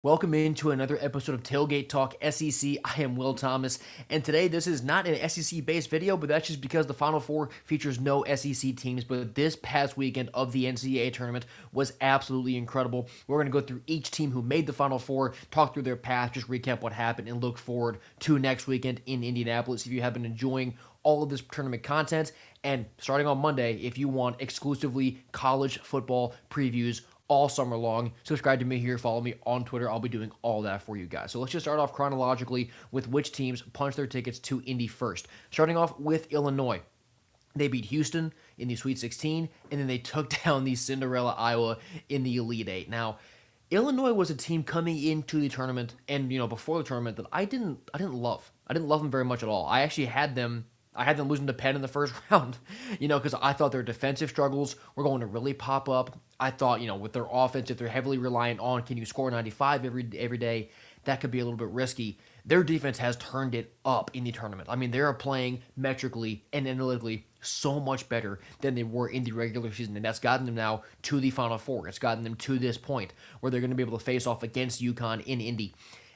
Welcome into another episode of Tailgate Talk SEC. I am Will Thomas, and today this is not an SEC-based video, but that's just because the Final Four features no SEC teams. But this past weekend of the NCAA tournament was absolutely incredible. We're going to go through each team who made the Final Four, talk through their path, just recap what happened, and look forward to next weekend in Indianapolis. If you have been enjoying all of this tournament content, and starting on Monday, if you want exclusively college football previews all summer long. Subscribe to me here, follow me on Twitter. I'll be doing all that for you guys. So let's just start off chronologically with which teams punched their tickets to Indy first. Starting off with Illinois. They beat Houston in the Sweet 16, and then they took down the Cinderella Iowa in the Elite Eight. Now, Illinois was a team coming into the tournament and before the tournament that I didn't love. I didn't love them very much at all. I had them losing to Penn in the first round, because I thought their defensive struggles were going to really pop up. I thought, with their offense, if they're heavily reliant on can you score 95 every day, that could be a little bit risky. Their defense has turned it up in the tournament. I mean, they are playing metrically and analytically so much better than they were in the regular season, and that's gotten them now to the Final Four. It's gotten them to this point where they're going to be able to face off against UConn in Indy.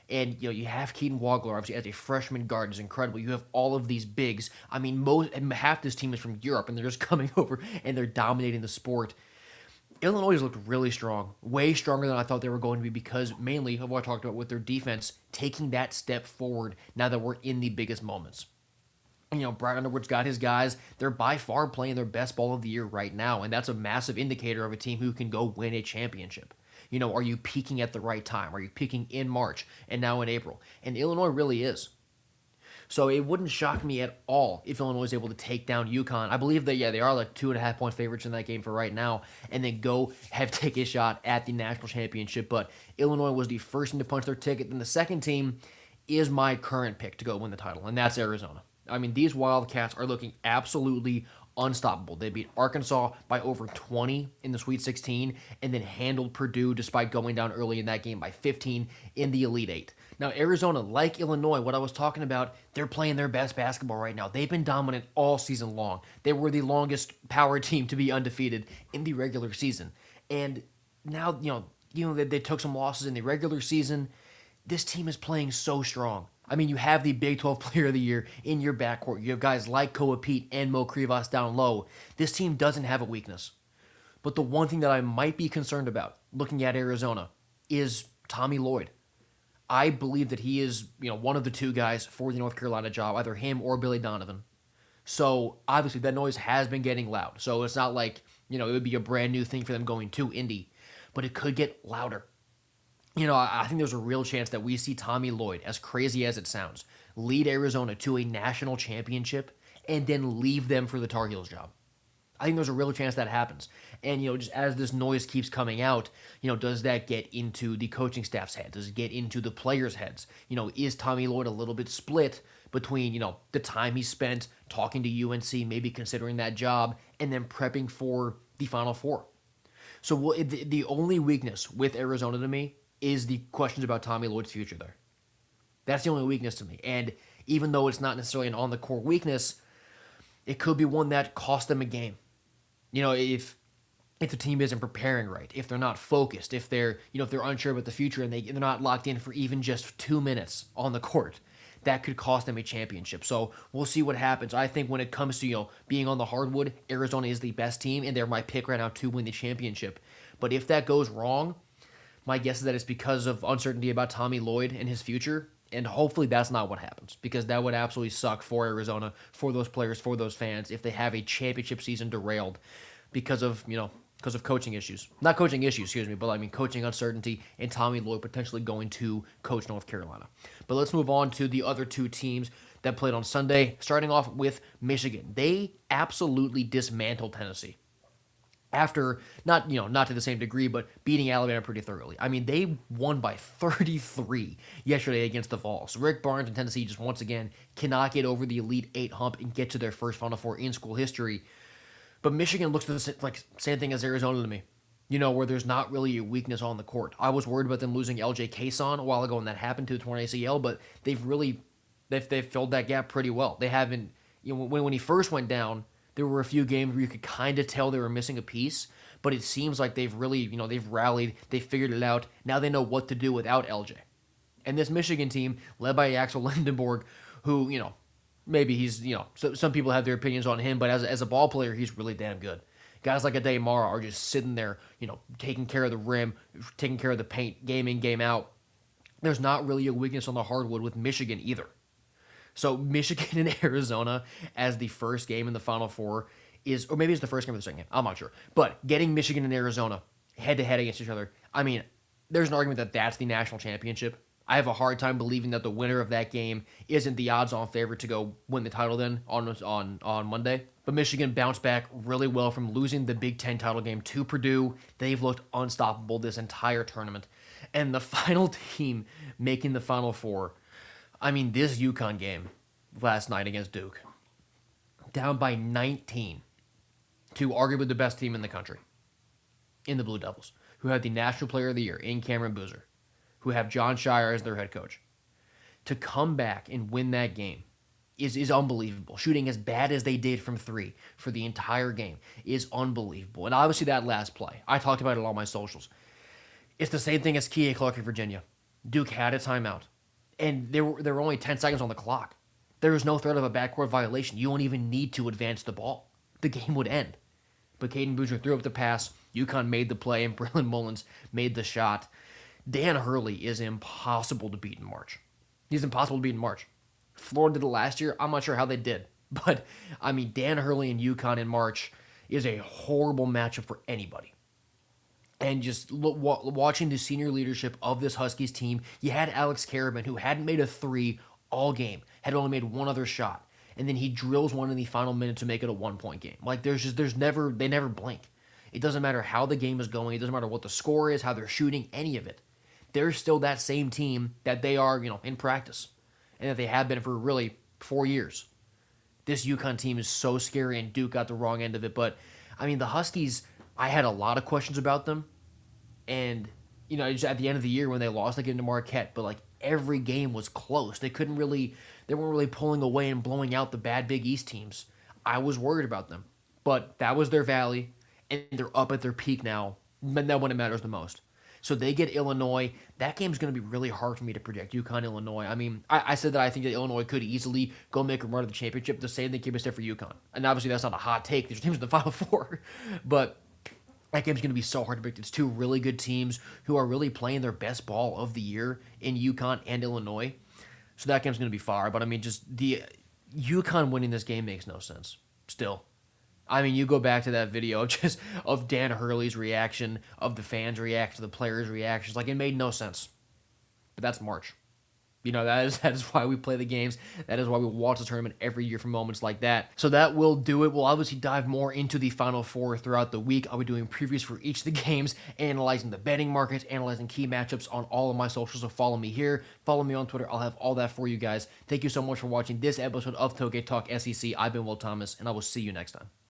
And you have Keaton Wagler, obviously, as a freshman guard is incredible. You have all of these bigs. I mean, half this team is from Europe, and they're just coming over and they're dominating the sport. Illinois has looked really strong, way stronger than I thought they were going to be because mainly of what I talked about with their defense taking that step forward now that we're in the biggest moments. Brad Underwood's got his guys. They're by far playing their best ball of the year right now, and that's a massive indicator of a team who can go win a championship. Are you peaking at the right time? Are you peaking in March and now in April? And Illinois really is. So it wouldn't shock me at all if Illinois is able to take down UConn. I believe that, they are like 2.5-point favorites in that game for right now, and then take a shot at the national championship. But Illinois was the first team to punch their ticket. Then the second team is my current pick to go win the title, and that's Arizona. I mean, these Wildcats are looking absolutely unstoppable. They beat Arkansas by over 20 in the Sweet 16 and then handled Purdue despite going down early in that game by 15 in the Elite Eight. Now, Arizona, like Illinois, what I was talking about, they're playing their best basketball right now. They've been dominant all season long. They were the longest power team to be undefeated in the regular season. And now, they took some losses in the regular season. This team is playing so strong. I mean, you have the Big 12 Player of the Year in your backcourt. You have guys like Koa Pete and Mo Krivas down low. This team doesn't have a weakness. But the one thing that I might be concerned about looking at Arizona is Tommy Lloyd. I believe that he is, one of the two guys for the North Carolina job, either him or Billy Donovan. So, obviously, that noise has been getting loud. So, it's not like, it would be a brand new thing for them going to Indy. But it could get louder. I think there's a real chance that we see Tommy Lloyd, as crazy as it sounds, lead Arizona to a national championship and then leave them for the Tar Heels job. I think there's a real chance that happens. And, just as this noise keeps coming out, does that get into the coaching staff's head? Does it get into the players' heads? Is Tommy Lloyd a little bit split between, the time he spent talking to UNC, maybe considering that job, and then prepping for the Final Four? So the only weakness with Arizona to me is the questions about Tommy Lloyd's future there. That's the only weakness to me. And even though it's not necessarily an on-the-court weakness, it could be one that cost them a game. If the team isn't preparing right, if they're not focused, if they're unsure about the future and they're not locked in for even just 2 minutes on the court, that could cost them a championship. So we'll see what happens. I think when it comes to being on the hardwood, Arizona is the best team, and they're my pick right now to win the championship. But if that goes wrong, my guess is that it's because of uncertainty about Tommy Lloyd and his future, and hopefully that's not what happens, because that would absolutely suck for Arizona, for those players, for those fans, if they have a championship season derailed because of coaching issues. Not coaching issues, excuse me, but I mean coaching uncertainty and Tommy Lloyd potentially going to coach North Carolina. But let's move on to the other two teams that played on Sunday, starting off with Michigan. They absolutely dismantled Tennessee. After, not to the same degree, but beating Alabama pretty thoroughly. I mean, they won by 33 yesterday against the Vols. Rick Barnes and Tennessee just once again cannot get over the Elite Eight hump and get to their first Final Four in school history. But Michigan looks like same thing as Arizona to me. Where there's not really a weakness on the court. I was worried about them losing LJ Cason a while ago when that happened to the torn ACL, but they've filled that gap pretty well. They haven't, when he first went down, there were a few games where you could kind of tell they were missing a piece, but it seems like they've really, they've rallied, they figured it out. Now they know what to do without LJ. And this Michigan team, led by Axel Lindenborg, who, maybe he's, some people have their opinions on him, but as a ball player, he's really damn good. Guys like Ade Mara are just sitting there, taking care of the rim, taking care of the paint, game in, game out. There's not really a weakness on the hardwood with Michigan either. So Michigan and Arizona as the first game in the Final Four is, or maybe it's the first game of the second game, I'm not sure. But getting Michigan and Arizona head-to-head against each other, I mean, there's an argument that that's the national championship. I have a hard time believing that the winner of that game isn't the odds-on favorite to go win the title then on Monday. But Michigan bounced back really well from losing the Big Ten title game to Purdue. They've looked unstoppable this entire tournament. And the final team making the Final Four, I mean, this UConn game last night against Duke, down by 19 to arguably the best team in the country, in the Blue Devils, who had the National Player of the Year in Cameron Boozer, who have John Shire as their head coach. To come back and win that game is unbelievable. Shooting as bad as they did from three for the entire game is unbelievable. And obviously that last play, I talked about it on my socials. It's the same thing as Kihei Clark in Virginia. Duke had a timeout, and there were only 10 seconds on the clock. There was no threat of a backcourt violation. You don't even need to advance the ball. The game would end. But Caden Boozer threw up the pass. UConn made the play, and Braylon Mullins made the shot. Dan Hurley is impossible to beat in March. He's impossible to beat in March. Florida did it last year. I'm not sure how they did. But, I mean, Dan Hurley and UConn in March is a horrible matchup for anybody. And just watching the senior leadership of this Huskies team, you had Alex Karaban, who hadn't made a three all game, had only made one other shot. And then he drills one in the final minute to make it a 1-point game. Like, they never blink. It doesn't matter how the game is going. It doesn't matter what the score is, how they're shooting, any of it. They're still that same team that they are, in practice. And that they have been for really 4 years. This UConn team is so scary, and Duke got the wrong end of it. But, I mean, the Huskies, I had a lot of questions about them. And, just at the end of the year when they lost again to Marquette, but, like, every game was close. They weren't really pulling away and blowing out the bad Big East teams. I was worried about them. But that was their valley, and they're up at their peak now. But now when it matters the most. So they get Illinois. That game's going to be really hard for me to predict. UConn, Illinois. I mean, I said that I think that Illinois could easily go make a run to the championship. The same thing can be said for UConn. And obviously that's not a hot take. There's teams in the Final Four. But that game's going to be so hard to predict. It's two really good teams who are really playing their best ball of the year in UConn and Illinois. So that game's going to be fire. But, I mean, just the UConn winning this game makes no sense still. I mean, you go back to that video of Dan Hurley's reaction, of the fans' reaction, the players' reactions. Like, it made no sense. But that's March. That is why we play the games. That is why we watch the tournament every year for moments like that. So that will do it. We'll obviously dive more into the Final Four throughout the week. I'll be doing previews for each of the games, analyzing the betting markets, analyzing key matchups on all of my socials. So follow me here. Follow me on Twitter. I'll have all that for you guys. Thank you so much for watching this episode of Tailgate Talk SEC. I've been Will Thomas, and I will see you next time.